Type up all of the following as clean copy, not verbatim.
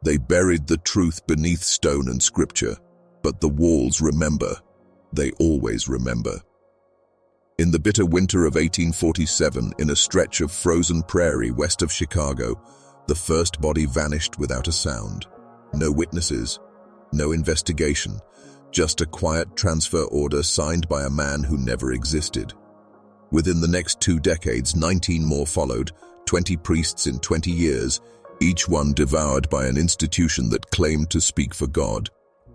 They buried the truth beneath stone and scripture, but the walls remember. They always remember. In the bitter winter of 1847, in a stretch of frozen prairie west of Chicago, the first body vanished without a sound. No witnesses, no investigation, just a quiet transfer order signed by a man who never existed. Within the next 2 decades, 19 more followed, 20 priests in 20 years, each one devoured by an institution that claimed to speak for God.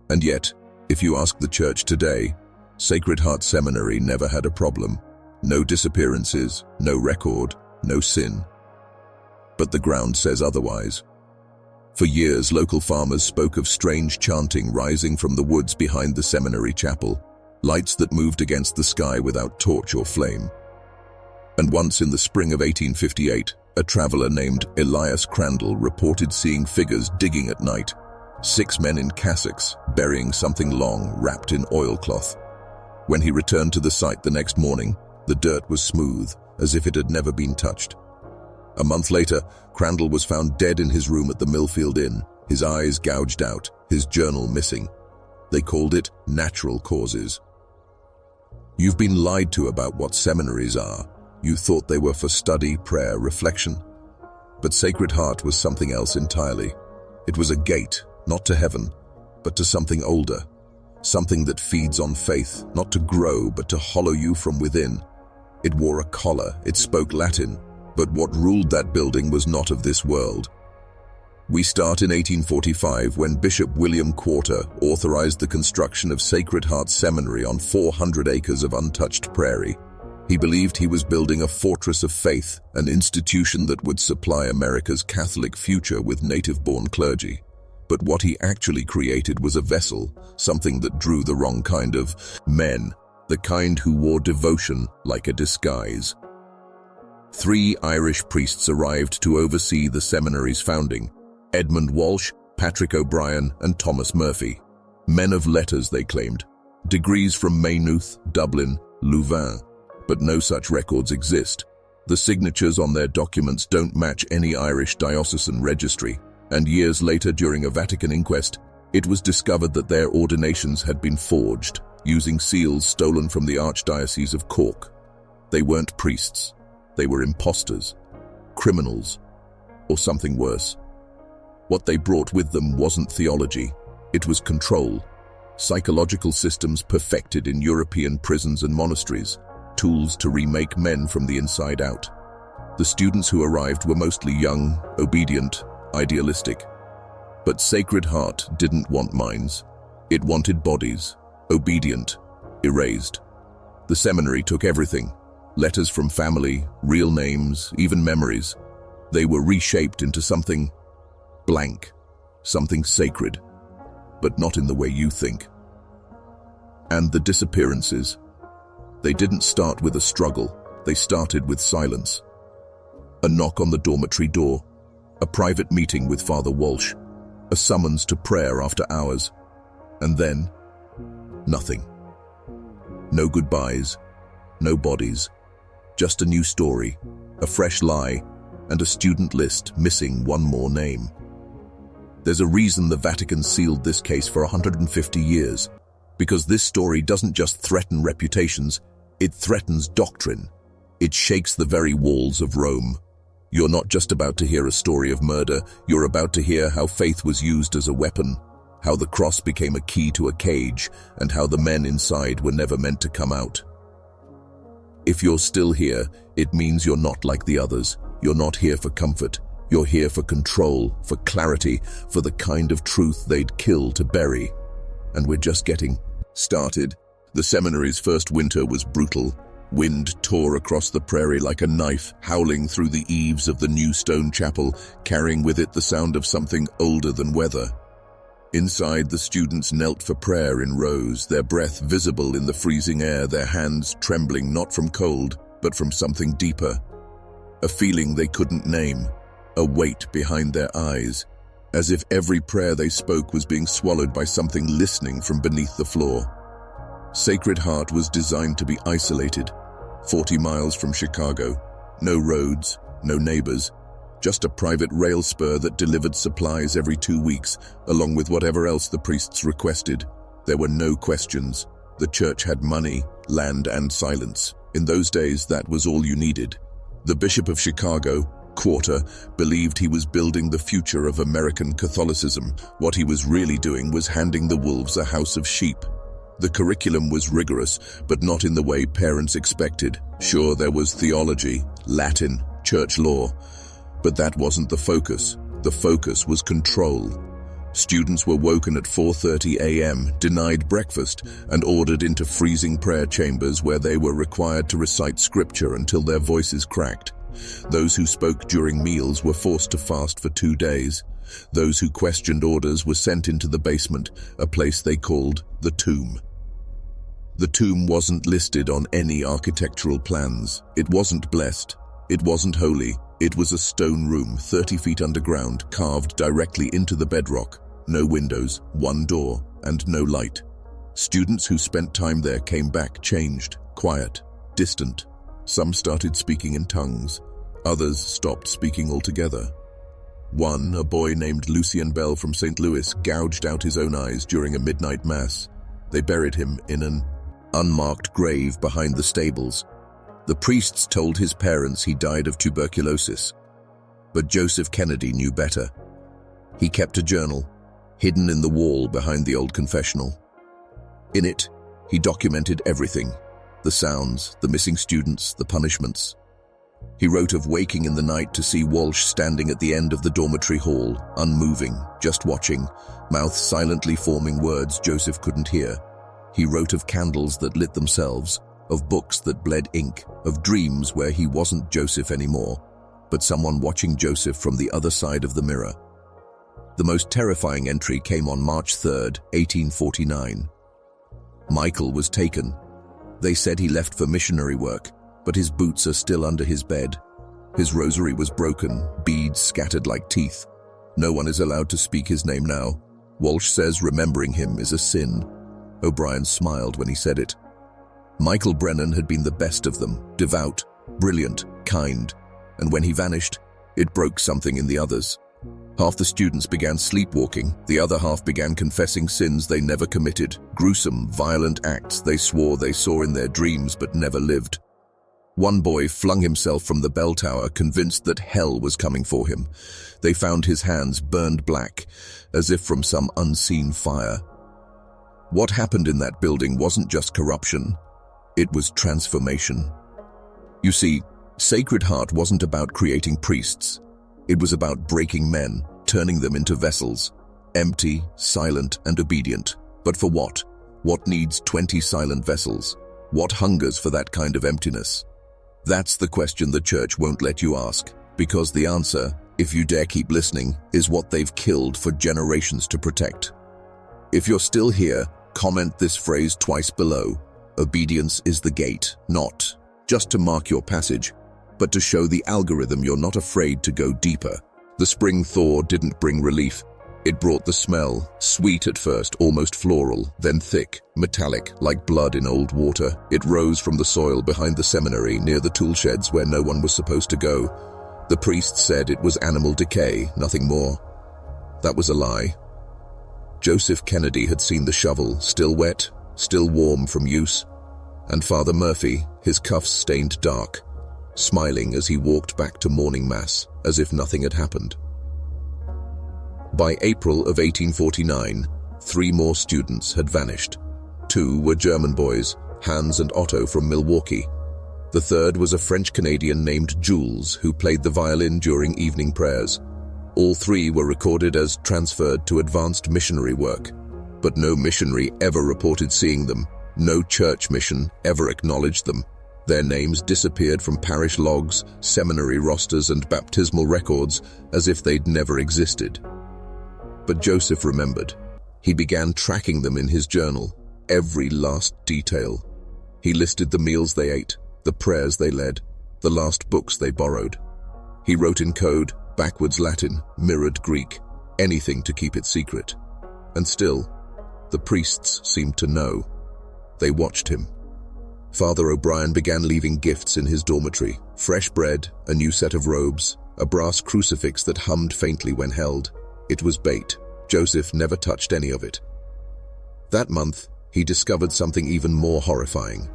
And yet, if you ask the church today, Sacred Heart Seminary never had a problem. No disappearances, no record, no sin. But the ground says otherwise. For years, local farmers spoke of strange chanting rising from the woods behind the seminary chapel, lights that moved against the sky without torch or flame. And once in the spring of 1858, a traveler named Elias Crandall reported seeing figures digging at night, 6 men in cassocks burying something long wrapped in oilcloth. When he returned to the site the next morning, the dirt was smooth, as if it had never been touched. A month later, Crandall was found dead in his room at the Millfield Inn, his eyes gouged out, his journal missing. They called it natural causes. You've been lied to about what seminaries are. You thought they were for study, prayer, reflection. But Sacred Heart was something else entirely. It was a gate, not to heaven, but to something older. Something that feeds on faith, not to grow, but to hollow you from within. It wore a collar, it spoke Latin, but what ruled that building was not of this world. We start in 1845 when Bishop William Quarter authorized the construction of Sacred Heart Seminary on 400 acres of untouched prairie. He believed he was building a fortress of faith, an institution that would supply America's Catholic future with native-born clergy. But what he actually created was a vessel, something that drew the wrong kind of men, the kind who wore devotion like a disguise. 3 Irish priests arrived to oversee the seminary's founding: Edmund Walsh, Patrick O'Brien, and Thomas Murphy. Men of letters, they claimed. Degrees from Maynooth, Dublin, Louvain. But no such records exist. The signatures on their documents don't match any Irish diocesan registry, and years later, during a Vatican inquest, it was discovered that their ordinations had been forged, using seals stolen from the Archdiocese of Cork. They weren't priests. They were imposters, criminals, or something worse. What they brought with them wasn't theology. It was control. Psychological systems perfected in European prisons and monasteries, tools to remake men from the inside out. The students who arrived were mostly young, obedient, idealistic. But Sacred Heart didn't want minds. It wanted bodies, obedient, erased. The seminary took everything: letters from family, real names, even memories. They were reshaped into something blank, something sacred, but not in the way you think. And the disappearances. They didn't start with a struggle. They started with silence. A knock on the dormitory door, a private meeting with Father Walsh, a summons to prayer after hours, and then nothing. No goodbyes, no bodies, just a new story, a fresh lie, and a student list missing one more name. There's a reason the Vatican sealed this case for 150 years, because this story doesn't just threaten reputations, it threatens doctrine. It shakes the very walls of Rome. You're not just about to hear a story of murder, you're about to hear how faith was used as a weapon, how the cross became a key to a cage, and how the men inside were never meant to come out. If you're still here, it means you're not like the others. You're not here for comfort. You're here for control, for clarity, for the kind of truth they'd kill to bury. And we're just getting started. The seminary's first winter was brutal. Wind tore across the prairie like a knife, howling through the eaves of the new stone chapel, carrying with it the sound of something older than weather. Inside, the students knelt for prayer in rows, their breath visible in the freezing air, their hands trembling not from cold, but from something deeper. A feeling they couldn't name, a weight behind their eyes, as if every prayer they spoke was being swallowed by something listening from beneath the floor. Sacred Heart was designed to be isolated, 40 miles from Chicago. No roads, no neighbors, just a private rail spur that delivered supplies every 2 weeks, along with whatever else the priests requested. There were no questions. The church had money, land, and silence. In those days, that was all you needed. The Bishop of Chicago, Quarter, believed he was building the future of American Catholicism. What he was really doing was handing the wolves a house of sheep. The curriculum was rigorous, but not in the way parents expected. Sure, there was theology, Latin, church law, but that wasn't the focus. The focus was control. Students were woken at 4:30 a.m., denied breakfast, and ordered into freezing prayer chambers where they were required to recite scripture until their voices cracked. Those who spoke during meals were forced to fast for 2 days. Those who questioned orders were sent into the basement, a place they called the tomb. The tomb wasn't listed on any architectural plans. It wasn't blessed. It wasn't holy. It was a stone room 30 feet underground, carved directly into the bedrock. No windows, one door, and no light. Students who spent time there came back changed, quiet, distant. Some started speaking in tongues. Others stopped speaking altogether. One, a boy named Lucien Bell from St. Louis, gouged out his own eyes during a midnight mass. They buried him in an unmarked grave behind the stables. The priests told his parents he died of tuberculosis. But Joseph Kennedy knew better. He kept a journal, hidden in the wall behind the old confessional. In it, he documented everything: the sounds, the missing students, the punishments. He wrote of waking in the night to see Walsh standing at the end of the dormitory hall, unmoving, just watching, mouth silently forming words Joseph couldn't hear. He wrote of candles that lit themselves, of books that bled ink, of dreams where he wasn't Joseph anymore, but someone watching Joseph from the other side of the mirror. The most terrifying entry came on March 3rd, 1849. Michael was taken. They said he left for missionary work, but his boots are still under his bed. His rosary was broken, beads scattered like teeth. No one is allowed to speak his name now. Walsh says remembering him is a sin. O'Brien smiled when he said it. Michael Brennan had been the best of them, devout, brilliant, kind, and when he vanished, it broke something in the others. Half the students began sleepwalking, the other half began confessing sins they never committed, gruesome, violent acts they swore they saw in their dreams but never lived. One boy flung himself from the bell tower, convinced that hell was coming for him. They found his hands burned black, as if from some unseen fire. What happened in that building wasn't just corruption. It was transformation. You see, Sacred Heart wasn't about creating priests. It was about breaking men, turning them into vessels, empty, silent, and obedient. But for what? What needs 20 silent vessels? What hungers for that kind of emptiness? That's the question the church won't let you ask, because the answer, if you dare keep listening, is what they've killed for generations to protect. If you're still here, comment this phrase twice below. Obedience is the gate, not just to mark your passage, but to show the algorithm you're not afraid to go deeper. The spring thaw didn't bring relief. It brought the smell, sweet at first, almost floral, then thick, metallic, like blood in old water. It rose from the soil behind the seminary near the tool sheds where no one was supposed to go. The priests said it was animal decay, nothing more. That was a lie. Joseph Kennedy had seen the shovel, still wet, still warm from use, and Father Murphy, his cuffs stained dark, smiling as he walked back to morning mass, as if nothing had happened. By April of 1849, 3 more students had vanished. 2 were German boys, Hans and Otto from Milwaukee. The third was a French-Canadian named Jules, who played the violin during evening prayers. All 3 were recorded as transferred to advanced missionary work, but no missionary ever reported seeing them. No church mission ever acknowledged them. Their names disappeared from parish logs, seminary rosters, and baptismal records as if they'd never existed. But Joseph remembered. He began tracking them in his journal, every last detail. He listed the meals they ate, the prayers they led, the last books they borrowed. He wrote in code, backwards Latin, mirrored Greek, anything to keep it secret. And still, the priests seemed to know. They watched him. Father O'Brien began leaving gifts in his dormitory: fresh bread, a new set of robes, a brass crucifix that hummed faintly when held. It was bait. Joseph never touched any of it. That month, he discovered something even more horrifying.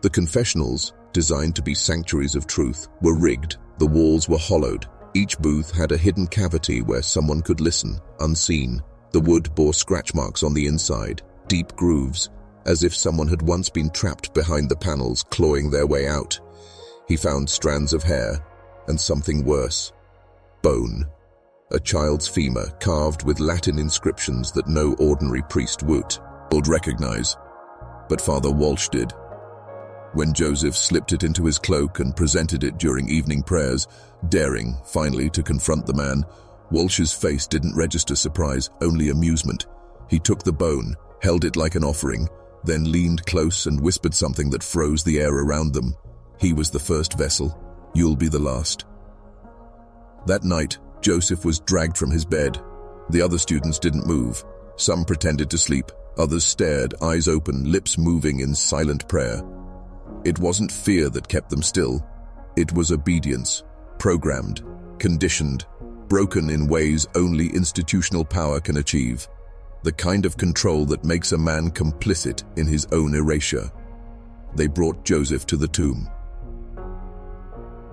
The confessionals, designed to be sanctuaries of truth, were rigged. The walls were hollowed. Each booth had a hidden cavity where someone could listen, unseen. The wood bore scratch marks on the inside, deep grooves, as if someone had once been trapped behind the panels, clawing their way out. He found strands of hair, and something worse. Bone. A child's femur, carved with Latin inscriptions that no ordinary priest would recognize. But Father Walsh did. When Joseph slipped it into his cloak and presented it during evening prayers, daring, finally, to confront the man, Walsh's face didn't register surprise, only amusement. He took the bone, held it like an offering, then leaned close and whispered something that froze the air around them. He was the first vessel. You'll be the last. That night, Joseph was dragged from his bed. The other students didn't move. Some pretended to sleep. Others stared, eyes open, lips moving in silent prayer. It wasn't fear that kept them still. It was obedience, programmed, conditioned, broken in ways only institutional power can achieve. The kind of control that makes a man complicit in his own erasure. They brought Joseph to the tomb.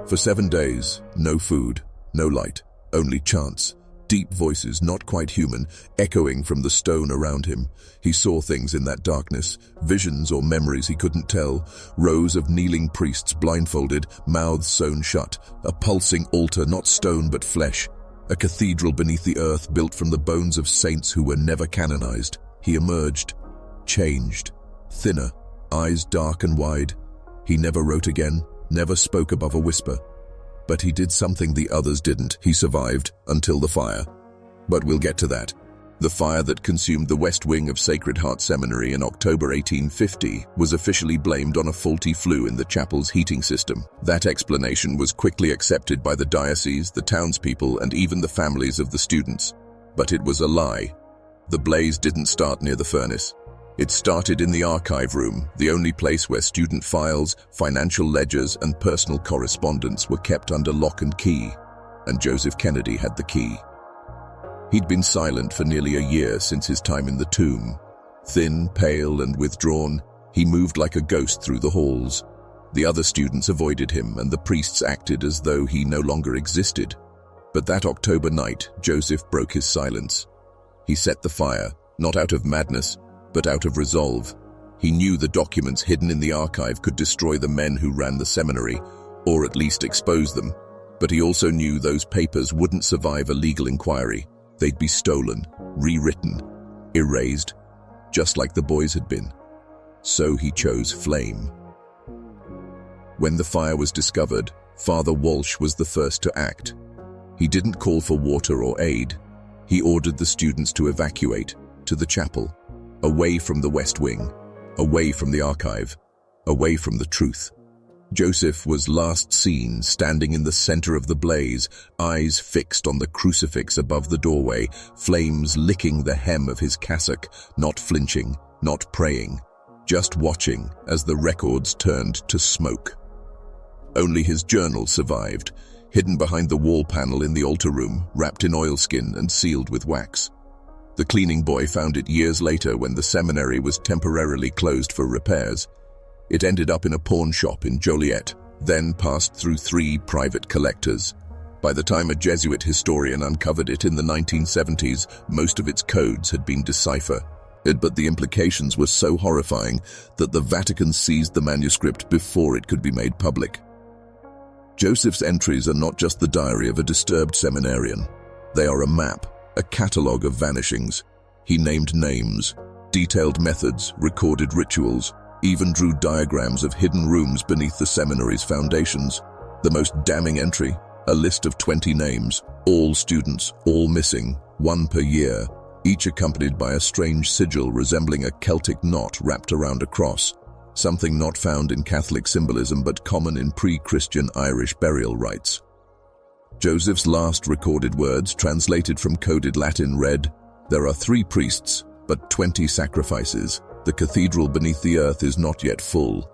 For 7 days, no food, no light, only chants. Deep voices, not quite human, echoing from the stone around him. He saw things in that darkness, visions or memories he couldn't tell, rows of kneeling priests blindfolded, mouths sewn shut, a pulsing altar, not stone but flesh, a cathedral beneath the earth built from the bones of saints who were never canonized. He emerged, changed, thinner, eyes dark and wide. He never wrote again, never spoke above a whisper. But he did something the others didn't. He survived until the fire. But we'll get to that. The fire that consumed the west wing of Sacred Heart Seminary in October 1850 was officially blamed on a faulty flue in the chapel's heating system. That explanation was quickly accepted by the diocese, the townspeople, and even the families of the students. But it was a lie. The blaze didn't start near the furnace. It started in the archive room, the only place where student files, financial ledgers, and personal correspondence were kept under lock and key, and Joseph Kennedy had the key. He'd been silent for nearly a year since his time in the tomb. Thin, pale, and withdrawn, he moved like a ghost through the halls. The other students avoided him, and the priests acted as though he no longer existed. But that October night, Joseph broke his silence. He set the fire, not out of madness, but out of resolve. He knew the documents hidden in the archive could destroy the men who ran the seminary, or at least expose them. But he also knew those papers wouldn't survive a legal inquiry. They'd be stolen, rewritten, erased, just like the boys had been. So he chose flame. When the fire was discovered, Father Walsh was the first to act. He didn't call for water or aid. He ordered the students to evacuate, to the chapel, away from the West Wing, away from the archive, away from the truth. Joseph was last seen standing in the center of the blaze, eyes fixed on the crucifix above the doorway, flames licking the hem of his cassock, not flinching, not praying, just watching as the records turned to smoke. Only his journal survived, hidden behind the wall panel in the altar room, wrapped in oilskin and sealed with wax. The cleaning boy found it years later when the seminary was temporarily closed for repairs. It ended up in a pawn shop in Joliet, then passed through 3 private collectors. By the time a Jesuit historian uncovered it in the 1970s, most of its codes had been deciphered. But the implications were so horrifying that the Vatican seized the manuscript before it could be made public. Joseph's entries are not just the diary of a disturbed seminarian. They are a map, a catalogue of vanishings. He named names, detailed methods, recorded rituals, even drew diagrams of hidden rooms beneath the seminary's foundations. The most damning entry, a list of 20 names, all students, all missing, 1 per year, each accompanied by a strange sigil resembling a Celtic knot wrapped around a cross, something not found in Catholic symbolism but common in pre-Christian Irish burial rites. Joseph's last recorded words, translated from coded Latin, read, "There are 3 priests, but 20 sacrifices. The cathedral beneath the earth is not yet full."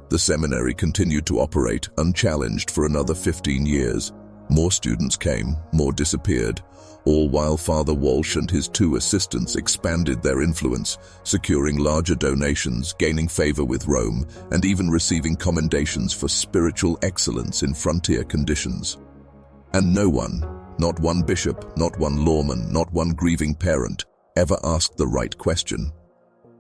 The seminary continued to operate unchallenged for another 15 years. More students came, more disappeared, all while Father Walsh and his 2 assistants expanded their influence, securing larger donations, gaining favor with Rome, and even receiving commendations for spiritual excellence in frontier conditions. And no one, not one bishop, not one lawman, not one grieving parent, ever asked the right question.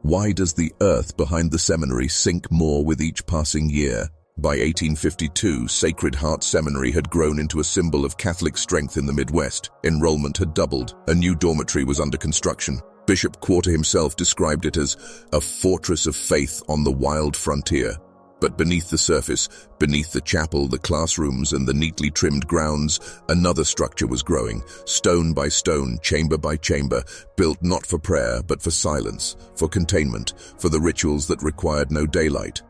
Why does the earth behind the seminary sink more with each passing year? By 1852, Sacred Heart Seminary had grown into a symbol of Catholic strength in the Midwest. Enrollment had doubled. A new dormitory was under construction. Bishop Quarter himself described it as a fortress of faith on the wild frontier. But beneath the surface, beneath the chapel, the classrooms, and the neatly trimmed grounds, another structure was growing, stone by stone, chamber by chamber, built not for prayer, but for silence, for containment, for the rituals that required no daylight.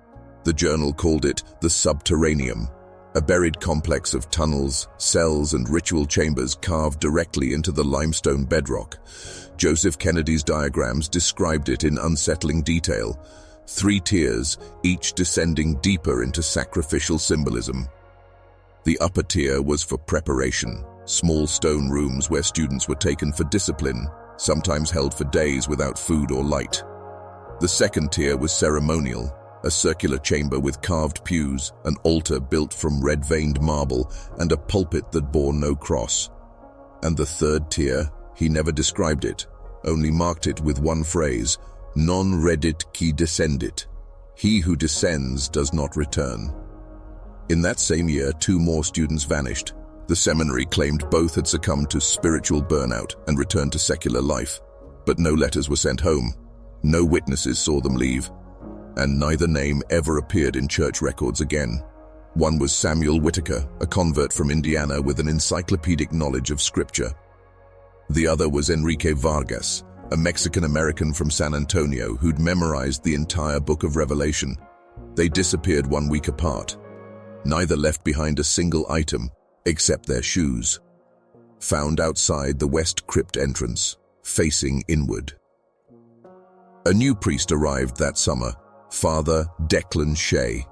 The journal called it the Subterraneum, a buried complex of tunnels, cells, and ritual chambers carved directly into the limestone bedrock. Joseph Kennedy's diagrams described it in unsettling detail. 3 tiers, each descending deeper into sacrificial symbolism. The upper tier was for preparation, small stone rooms where students were taken for discipline, sometimes held for days without food or light. The second tier was ceremonial, a circular chamber with carved pews, an altar built from red-veined marble, and a pulpit that bore no cross. And the third tier, he never described it, only marked it with one phrase, non reddit qui descendit. He who descends does not return. In that same year, 2 more students vanished. The seminary claimed both had succumbed to spiritual burnout and returned to secular life. But no letters were sent home. No witnesses saw them leave. And neither name ever appeared in church records again. One was Samuel Whitaker, a convert from Indiana with an encyclopedic knowledge of scripture. The other was Enrique Vargas, a Mexican-American from San Antonio who'd memorized the entire book of Revelation. They disappeared 1 week apart. Neither left behind a single item, except their shoes. Found outside the west crypt entrance, facing inward. A new priest arrived that summer, Father Declan Shea,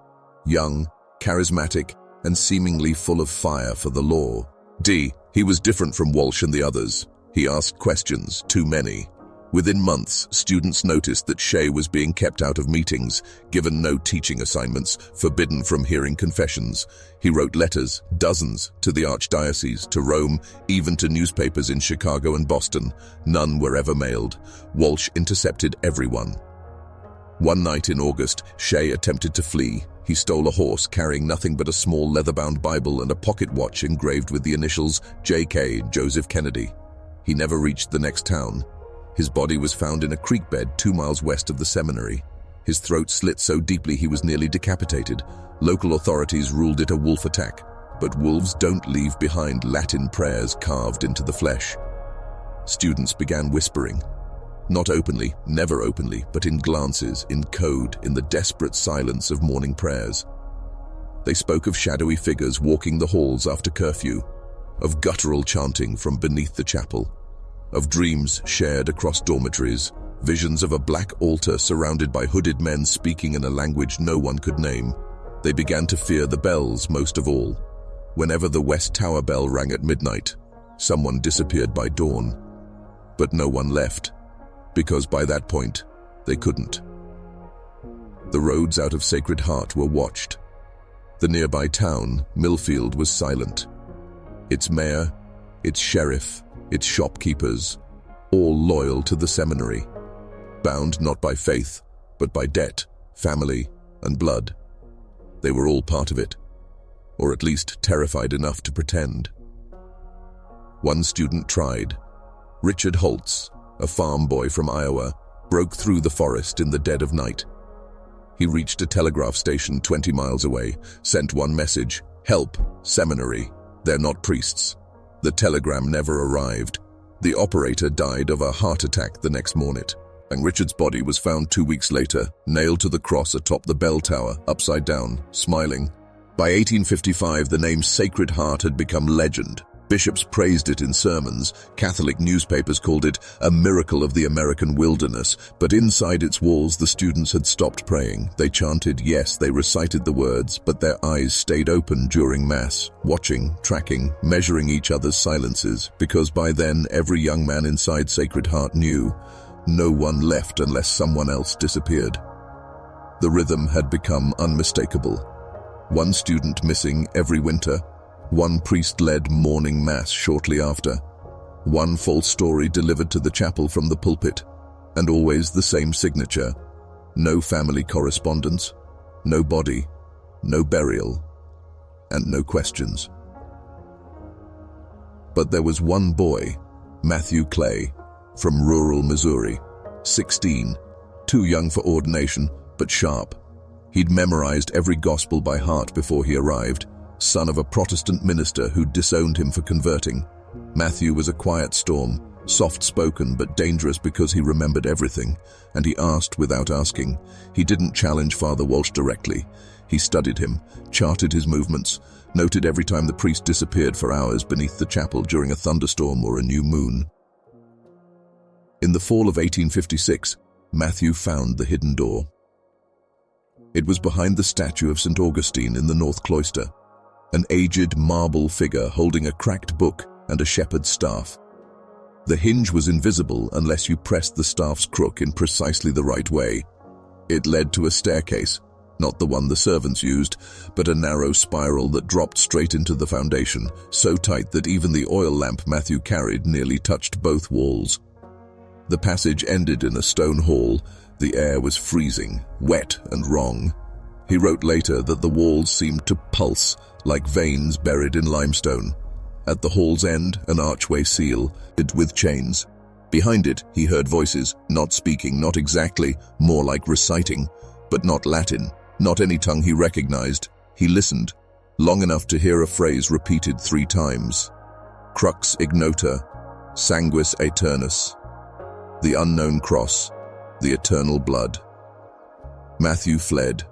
young, charismatic, and seemingly full of fire for the law. He was different from Walsh and the others. He asked questions, too many. Within months, students noticed that Shea was being kept out of meetings, given no teaching assignments, forbidden from hearing confessions. He wrote letters, dozens, to the archdiocese, to Rome, even to newspapers in Chicago and Boston. None were ever mailed. Walsh intercepted everyone. One night in August, Shea attempted to flee. He stole a horse carrying nothing but a small leather-bound Bible and a pocket watch engraved with the initials J.K. Joseph Kennedy. He never reached the next town. His body was found in a creek bed 2 miles west of the seminary. His throat slit so deeply he was nearly decapitated. Local authorities ruled it a wolf attack, but wolves don't leave behind Latin prayers carved into the flesh. Students began whispering. Not openly, never openly, but in glances, in code, in the desperate silence of morning prayers. They spoke of shadowy figures walking the halls after curfew, of guttural chanting from beneath the chapel, of dreams shared across dormitories, visions of a black altar surrounded by hooded men speaking in a language no one could name. They began to fear the bells most of all. Whenever the West Tower bell rang at midnight, someone disappeared by dawn. But no one left, because by that point, they couldn't. The roads out of Sacred Heart were watched. The nearby town, Millfield, was silent. Its mayor, its sheriff, its shopkeepers, all loyal to the seminary, bound not by faith, but by debt, family, and blood. They were all part of it, or at least terrified enough to pretend. One student tried. Richard Holtz, a farm boy from Iowa, broke through the forest in the dead of night. He reached a telegraph station 20 miles away, sent one message, "Help, seminary, they're not priests." The telegram never arrived. The operator died of a heart attack the next morning, and Richard's body was found 2 weeks later, nailed to the cross atop the bell tower, upside down, smiling. By 1855, the name Sacred Heart had become legend. Bishops praised it in sermons. Catholic newspapers called it a miracle of the American wilderness. But inside its walls, the students had stopped praying. They chanted, yes, they recited the words, but their eyes stayed open during Mass, watching, tracking, measuring each other's silences, because by then every young man inside Sacred Heart knew no one left unless someone else disappeared. The rhythm had become unmistakable. One student missing every winter, one priest-led morning Mass shortly after, one false story delivered to the chapel from the pulpit, and always the same signature: no family correspondence, no body, no burial, and no questions. But there was one boy, Matthew Clay, from rural Missouri, 16, too young for ordination, but sharp. He'd memorized every gospel by heart before he arrived, son of a Protestant minister who'd disowned him for converting. Matthew was a quiet storm, soft-spoken but dangerous because he remembered everything, and he asked without asking. He didn't challenge Father Walsh directly. He studied him, charted his movements, noted every time the priest disappeared for hours beneath the chapel during a thunderstorm or a new moon. In the fall of 1856, Matthew found the hidden door. It was behind the statue of St. Augustine in the North Cloister, an aged marble figure holding a cracked book and a shepherd's staff. The hinge was invisible unless you pressed the staff's crook in precisely the right way. It led to a staircase, not the one the servants used, but a narrow spiral that dropped straight into the foundation, so tight that even the oil lamp Matthew carried nearly touched both walls. The passage ended in a stone hall. The air was freezing, wet and wrong. He wrote later that the walls seemed to pulse like veins buried in limestone. At the hall's end, an archway seal, with chains. Behind it, he heard voices, not speaking, not exactly, more like reciting, but not Latin, not any tongue he recognized. He listened, long enough to hear a phrase repeated 3 times. Crux ignota, sanguis aeternus. The unknown cross, the eternal blood. Matthew fled.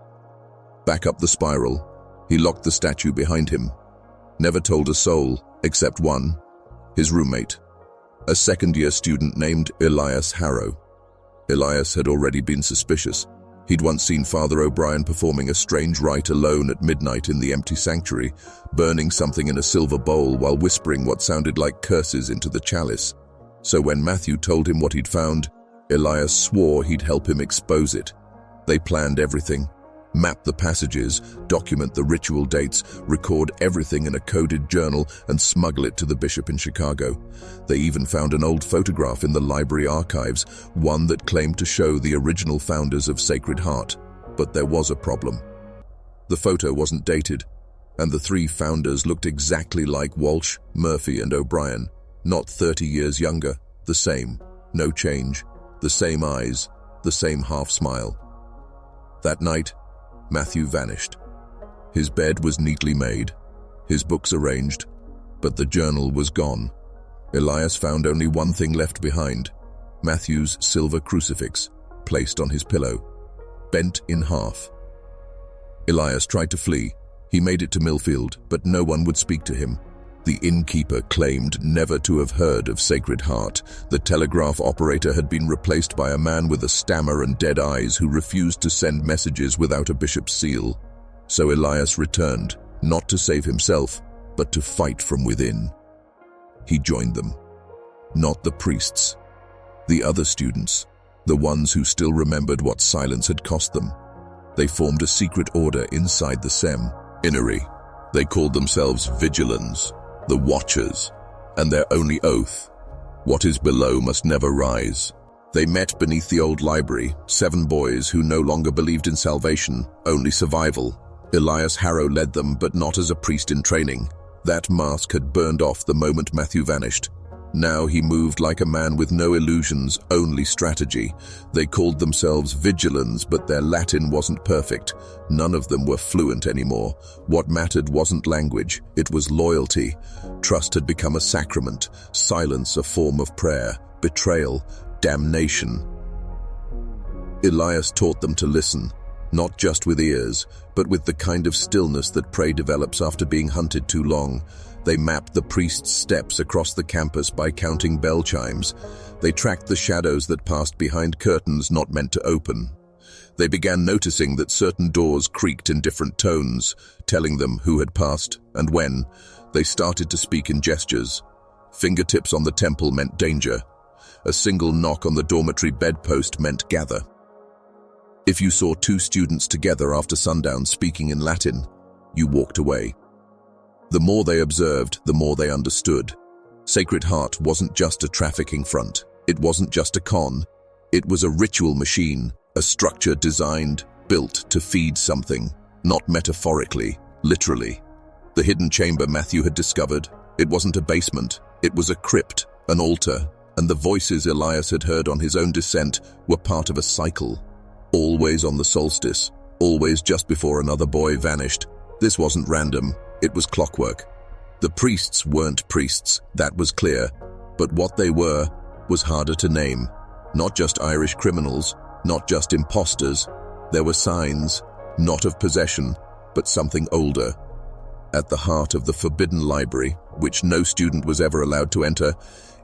Back up the spiral, he locked the statue behind him. Never told a soul, except one, his roommate, a second-year student named Elias Harrow. Elias had already been suspicious. He'd once seen Father O'Brien performing a strange rite alone at midnight in the empty sanctuary, burning something in a silver bowl while whispering what sounded like curses into the chalice. So when Matthew told him what he'd found, Elias swore he'd help him expose it. They planned everything. Map the passages, document the ritual dates, record everything in a coded journal, and smuggle it to the bishop in Chicago. They even found an old photograph in the library archives, one that claimed to show the original founders of Sacred Heart. But there was a problem. The photo wasn't dated, and the 3 founders looked exactly like Walsh, Murphy, and O'Brien. Not 30 years younger, the same, no change, the same eyes, the same half-smile. That night, Matthew vanished. His bed was neatly made, his books arranged, but the journal was gone. Elias found only one thing left behind: Matthew's silver crucifix, placed on his pillow, bent in half. Elias tried to flee. He made it to Millfield, but no one would speak to him. The innkeeper claimed never to have heard of Sacred Heart. The telegraph operator had been replaced by a man with a stammer and dead eyes who refused to send messages without a bishop's seal. So Elias returned, not to save himself, but to fight from within. He joined them. Not the priests. The other students, the ones who still remembered what silence had cost them. They formed a secret order inside the seminary. They called themselves Vigilans, the Watchers, and their only oath: what is below must never rise. They met beneath the old library, 7 boys who no longer believed in salvation, only survival. Elias Harrow led them, but not as a priest in training. That mask had burned off the moment Matthew vanished. Now he moved like a man with no illusions, only strategy. They called themselves Vigilans, but their Latin wasn't perfect. None of them were fluent anymore. What mattered wasn't language, it was loyalty. Trust had become a sacrament, silence a form of prayer, betrayal, damnation. Elias taught them to listen, Not just with ears, but with the kind of stillness that prey develops after being hunted too long. They mapped the priest's steps across the campus by counting bell chimes. They tracked the shadows that passed behind curtains not meant to open. They began noticing that certain doors creaked in different tones, telling them who had passed and when. They started to speak in gestures. Fingertips on the temple meant danger. A single knock on the dormitory bedpost meant gather. If you saw two students together after sundown speaking in Latin, you walked away. The more they observed, the more they understood. Sacred Heart wasn't just a trafficking front. It wasn't just a con. It was a ritual machine, a structure designed, built to feed something, not metaphorically, literally. The hidden chamber Matthew had discovered, it wasn't a basement, it was a crypt, an altar, and the voices Elias had heard on his own descent were part of a cycle. Always on the solstice, always just before another boy vanished. This wasn't random, it was clockwork. The priests weren't priests, that was clear, but what they were was harder to name. Not just Irish criminals, not just imposters. There were signs, not of possession, but something older. At the heart of the forbidden library, which no student was ever allowed to enter,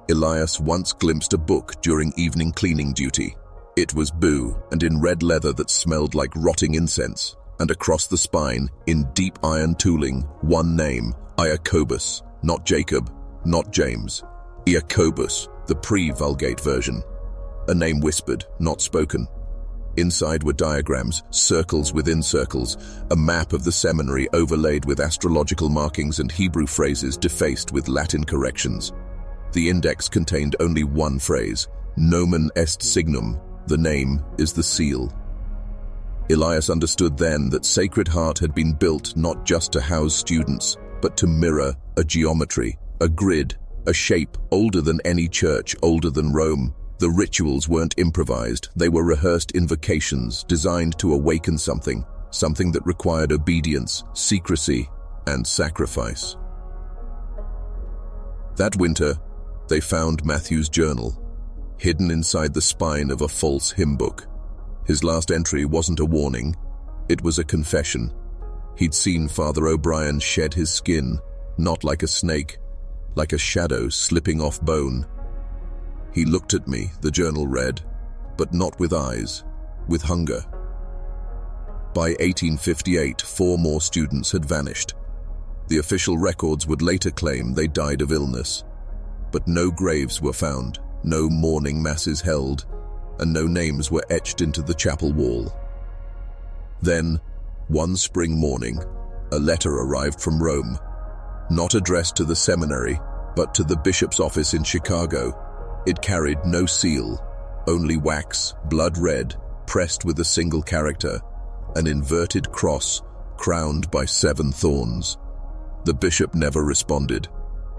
Elias once glimpsed a book during evening cleaning duty. It was blue and in red leather that smelled like rotting incense, and across the spine, in deep iron tooling, one name, Iacobus, not Jacob, not James. Iacobus, the pre-Vulgate version. A name whispered, not spoken. Inside were diagrams, circles within circles, a map of the seminary overlaid with astrological markings and Hebrew phrases defaced with Latin corrections. The index contained only one phrase, nomen est signum, the name is the seal. Elias understood then that Sacred Heart had been built not just to house students, but to mirror a geometry, a grid, a shape older than any church, older than Rome. The rituals weren't improvised, they were rehearsed invocations designed to awaken something that required obedience, secrecy, and sacrifice. That winter, they found Matthew's journal, hidden inside the spine of a false hymn book. His last entry wasn't a warning, it was a confession. He'd seen Father O'Brien shed his skin, not like a snake, like a shadow slipping off bone. He looked at me, the journal read, but not with eyes, with hunger. By 1858, 4 more students had vanished. The official records would later claim they died of illness. But no graves were found, no mourning masses held, and no names were etched into the chapel wall. Then, one spring morning, a letter arrived from Rome, not addressed to the seminary, but to the bishop's office in Chicago. It carried no seal, only wax, blood red, pressed with a single character, an inverted cross crowned by 7 thorns. The bishop never responded.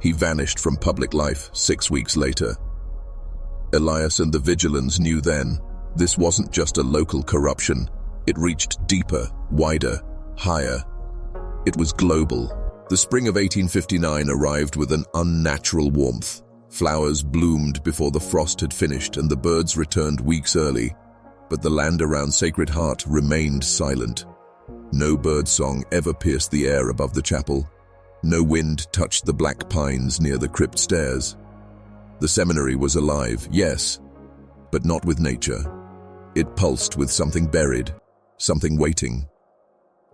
He vanished from public life 6 weeks later. Elias and the vigilance knew then, this wasn't just a local corruption. It reached deeper, wider, higher. It was global. The spring of 1859 arrived with an unnatural warmth. Flowers bloomed before the frost had finished and the birds returned weeks early, but the land around Sacred Heart remained silent. No bird song ever pierced the air above the chapel. No wind touched the black pines near the crypt stairs. The seminary was alive, yes, but not with nature. It pulsed with something buried, something waiting.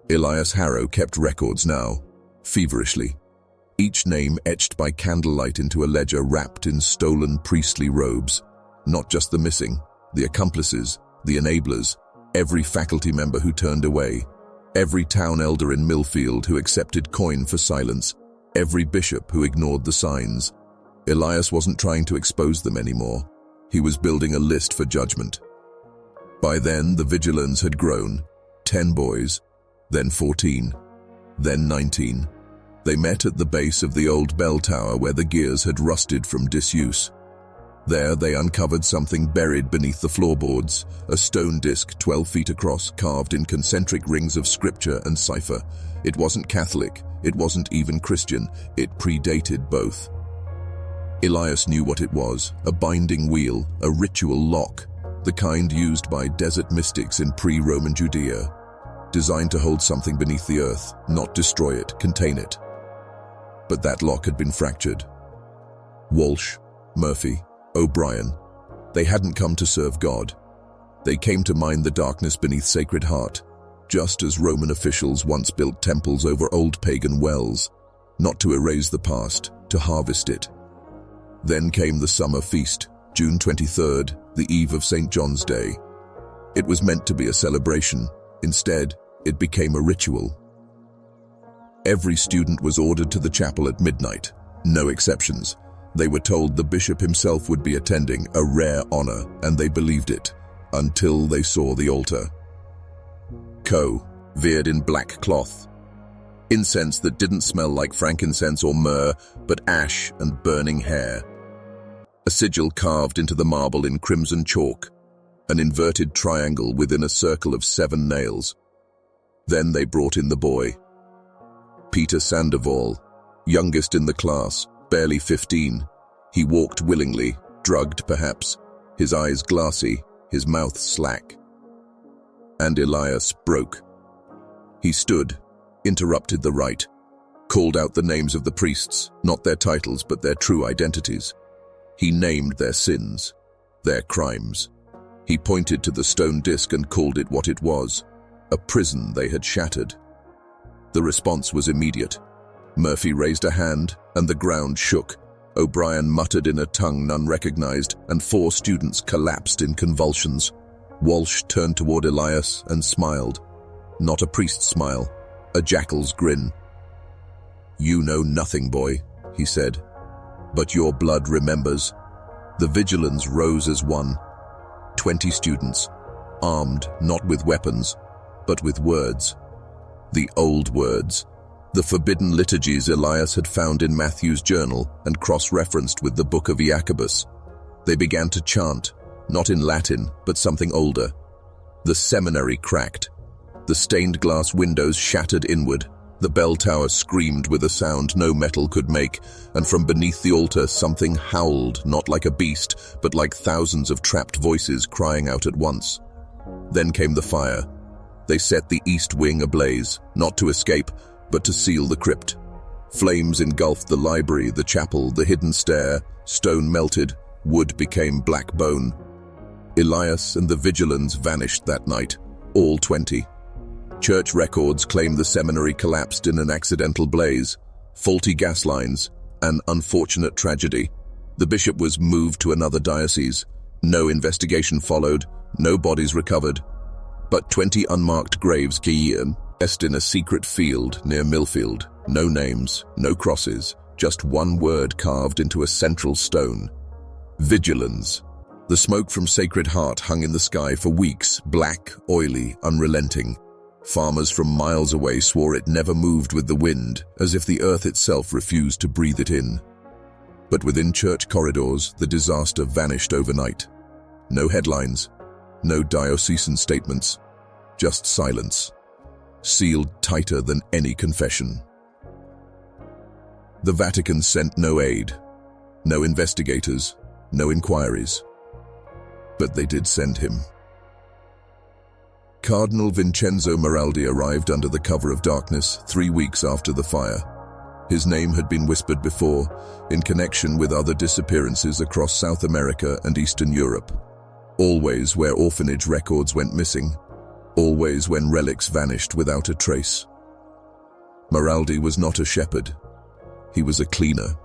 Elias Harrow kept records now, feverishly. Each name etched by candlelight into a ledger wrapped in stolen priestly robes. Not just the missing, the accomplices, the enablers, every faculty member who turned away, every town elder in Millfield who accepted coin for silence, every bishop who ignored the signs. Elias wasn't trying to expose them anymore. He was building a list for judgment. By then, the vigilance had grown. 10 boys, then 14, then 19. They met at the base of the old bell tower where the gears had rusted from disuse. There they uncovered something buried beneath the floorboards, a stone disc 12 feet across, carved in concentric rings of scripture and cipher. It wasn't Catholic, it wasn't even Christian, it predated both. Elias knew what it was, a binding wheel, a ritual lock, the kind used by desert mystics in pre-Roman Judea. designed to hold something beneath the earth, not destroy it, contain it. But that lock had been fractured. Walsh, Murphy, O'Brien, they hadn't come to serve God. They came to mine the darkness beneath Sacred Heart, just as Roman officials once built temples over old pagan wells, not to erase the past, to harvest it. Then came the summer feast, June 23rd, the eve of St. John's Day. It was meant to be a celebration. Instead, it became a ritual. Every student was ordered to the chapel at midnight, no exceptions. They were told the bishop himself would be attending, a rare honor, and they believed it, until they saw the altar. Veered in black cloth. Incense that didn't smell like frankincense or myrrh, but ash and burning hair. A sigil carved into the marble in crimson chalk, an inverted triangle within a circle of 7 nails. Then they brought in the boy. Peter Sandoval, youngest in the class, barely 15. He walked willingly, drugged perhaps, his eyes glassy, his mouth slack. And Elias broke. He stood, interrupted the rite, called out the names of the priests, not their titles but their true identities. He named their sins, their crimes. He pointed to the stone disc and called it what it was, a prison they had shattered. The response was immediate. Murphy raised a hand, and the ground shook. O'Brien muttered in a tongue none recognized, and 4 students collapsed in convulsions. Walsh turned toward Elias and smiled. Not a priest's smile, a jackal's grin. "You know nothing, boy," he said, "but your blood remembers." The vigilance rose as one. 20 students, armed not with weapons, but with words. The old words, the forbidden liturgies Elias had found in Matthew's journal and cross-referenced with the book of Jacobus. They began to chant, not in Latin, but something older. The seminary cracked. The stained glass windows shattered inward. The bell tower screamed with a sound no metal could make, and from beneath the altar something howled, not like a beast, but like thousands of trapped voices crying out at once. Then came the fire. They set the east wing ablaze, not to escape, but to seal the crypt. Flames engulfed the library, the chapel, the hidden stair. Stone melted, wood became black bone. Elias and the vigilants vanished that night, all 20. Church records claim the seminary collapsed in an accidental blaze, faulty gas lines, an unfortunate tragedy. The bishop was moved to another diocese. No investigation followed, no bodies recovered. But 20 unmarked graves rest in a secret field near Millfield. No names, no crosses, just one word carved into a central stone. Vigilance. The smoke from Sacred Heart hung in the sky for weeks, black, oily, unrelenting. Farmers from miles away swore it never moved with the wind, as if the earth itself refused to breathe it in. But within church corridors, the disaster vanished overnight. No headlines, no diocesan statements, just silence, sealed tighter than any confession. The Vatican sent no aid, no investigators, no inquiries. But they did send him. Cardinal Vincenzo Maraldi arrived under the cover of darkness 3 weeks after the fire. His name had been whispered before, in connection with other disappearances across South America and Eastern Europe. Always where orphanage records went missing, always when relics vanished without a trace. Maraldi was not a shepherd. He was a cleaner.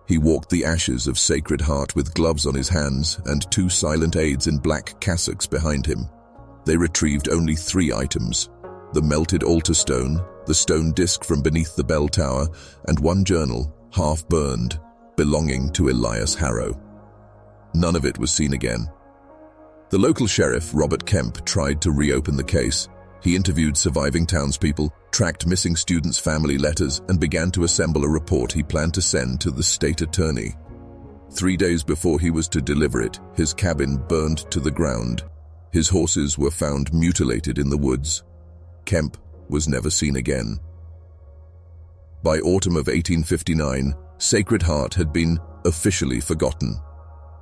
He walked the ashes of Sacred Heart with gloves on his hands and 2 silent aides in black cassocks behind him. They retrieved only 3 items: the melted altar stone, the stone disc from beneath the bell tower, and 1 journal, half-burned, belonging to Elias Harrow. None of it was seen again. The local sheriff, Robert Kemp, tried to reopen the case. He interviewed surviving townspeople, tracked missing students' family letters, and began to assemble a report he planned to send to the state attorney. 3 days before he was to deliver it, his cabin burned to the ground. His horses were found mutilated in the woods. Kemp was never seen again. By autumn of 1859, Sacred Heart had been officially forgotten.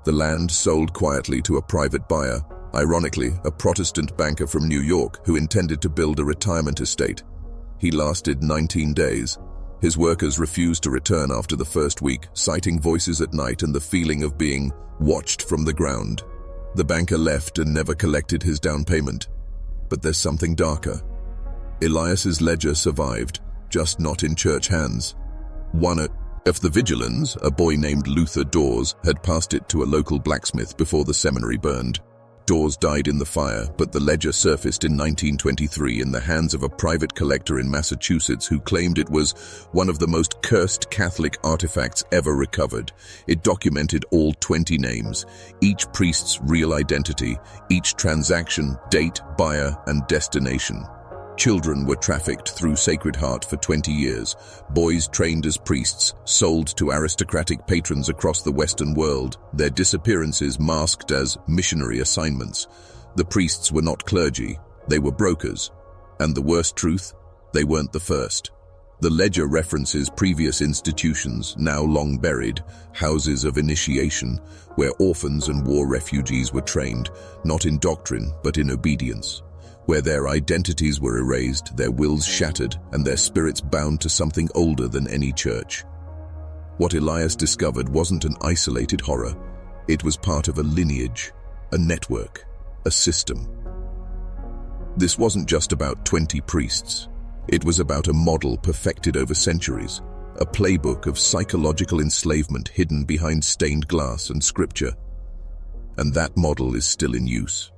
The land sold quietly to a private buyer, Ironically, a Protestant banker from New York who intended to build a retirement estate. He lasted 19 days. His workers refused to return after the first week, citing voices at night and the feeling of being watched from the ground. The banker left and never collected his down payment. But there's something darker. Elias's ledger survived, just not in church hands. One of the vigilants, a boy named Luther Dawes, had passed it to a local blacksmith before the seminary burned. Dawes died in the fire, but the ledger surfaced in 1923 in the hands of a private collector in Massachusetts who claimed it was one of the most cursed Catholic artifacts ever recovered. It documented all 20 names, each priest's real identity, each transaction, date, buyer, and destination. Children were trafficked through Sacred Heart for 20 years, boys trained as priests, sold to aristocratic patrons across the Western world, their disappearances masked as missionary assignments. The priests were not clergy, they were brokers. And the worst truth? They weren't the first. The ledger references previous institutions, now long buried, houses of initiation, where orphans and war refugees were trained, not in doctrine but in obedience. Where their identities were erased, their wills shattered, and their spirits bound to something older than any church. What Elias discovered wasn't an isolated horror. It was part of a lineage, a network, a system. This wasn't just about 20 priests. It was about a model perfected over centuries, a playbook of psychological enslavement hidden behind stained glass and scripture. And that model is still in use.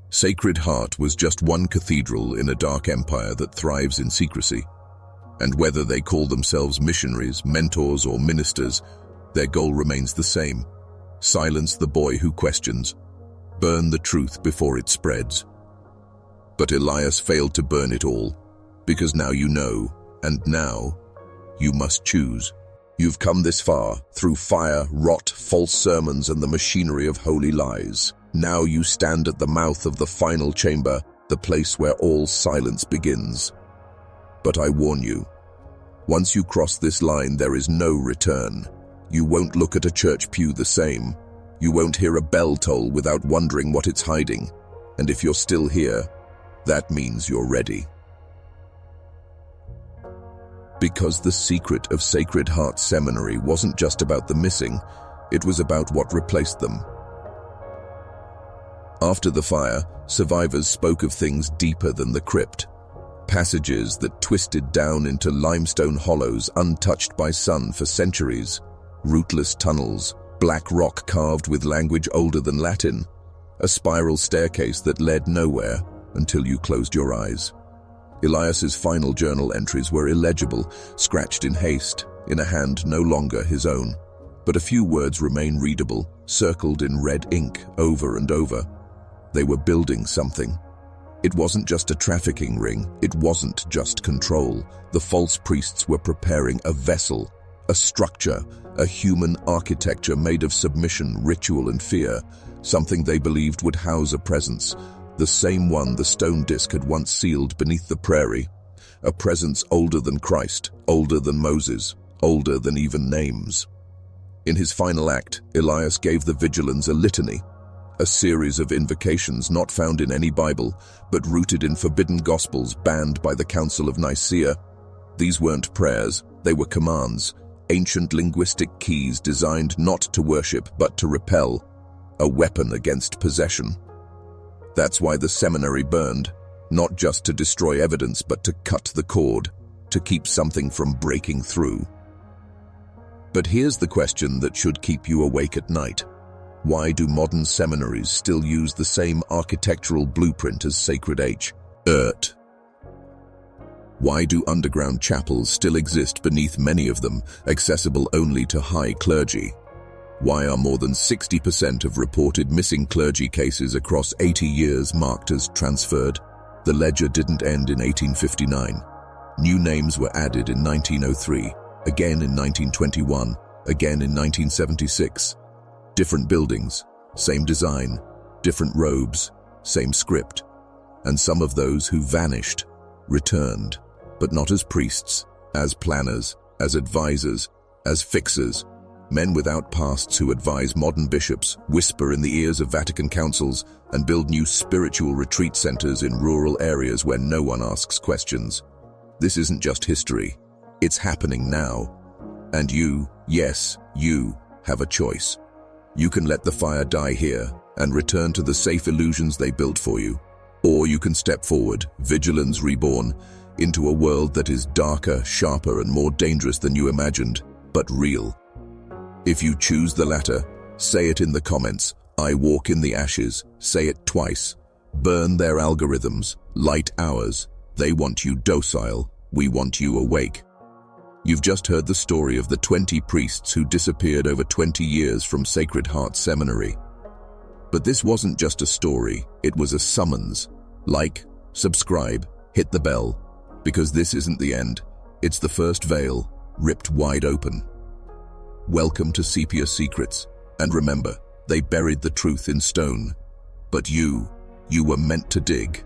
Sacred Heart was just one cathedral in a dark empire that thrives in secrecy. And whether they call themselves missionaries, mentors, or ministers, their goal remains the same: silence the boy who questions, burn the truth before it spreads. But Elias failed to burn it all, because now you know, and now you must choose. You've come this far, through fire, rot, false sermons, and the machinery of holy lies. Now you stand at the mouth of the final chamber, the place where all silence begins. But I warn you, once you cross this line, there is no return. You won't look at a church pew the same. You won't hear a bell toll without wondering what it's hiding. And if you're still here, that means you're ready. Because the secret of Sacred Heart Seminary wasn't just about the missing, it was about what replaced them. After the fire, survivors spoke of things deeper than the crypt. Passages that twisted down into limestone hollows untouched by sun for centuries. Rootless tunnels, black rock carved with language older than Latin. A spiral staircase that led nowhere until you closed your eyes. Elias's final journal entries were illegible, scratched in haste, in a hand no longer his own. But a few words remain readable, circled in red ink over and over. They were building something. It wasn't just a trafficking ring. It wasn't just control. The false priests were preparing a vessel, a structure, a human architecture made of submission, ritual, and fear, something they believed would house a presence, the same one the stone disk had once sealed beneath the prairie, a presence older than Christ, older than Moses, older than even names. In his final act, Elias gave the vigilants a litany, a series of invocations not found in any Bible, but rooted in forbidden gospels banned by the Council of Nicaea. These weren't prayers, they were commands, ancient linguistic keys designed not to worship but to repel, a weapon against possession. That's why the seminary burned, not just to destroy evidence but to cut the cord, to keep something from breaking through. But here's the question that should keep you awake at night. Why do modern seminaries still use the same architectural blueprint as Sacred Heart? Why do underground chapels still exist beneath many of them, accessible only to high clergy? Why are more than 60% of reported missing clergy cases across 80 years marked as transferred? The ledger didn't end in 1859. New names were added in 1903, again in 1921, again in 1976. Different buildings, same design, different robes, same script. And some of those who vanished returned, but not as priests, as planners, as advisors, as fixers, Men without pasts who advise modern bishops, whisper in the ears of Vatican councils, and build new spiritual retreat centers in rural areas where no one asks questions. This isn't just history. It's happening now. And you, yes, you, have a choice. You can let the fire die here and return to the safe illusions they built for you. Or you can step forward, vigilance reborn, into a world that is darker, sharper, and more dangerous than you imagined, but real. If you choose the latter, say it in the comments. I walk in the ashes. Say it twice. Burn their algorithms. Light ours. They want you docile. We want you awake. You've just heard the story of the 20 priests who disappeared over 20 years from Sacred Heart Seminary. But this wasn't just a story. It was a summons. Like, subscribe, hit the bell, because this isn't the end. It's the first veil, ripped wide open. Welcome to Sepia Secrets, and remember, they buried the truth in stone. But you were meant to dig.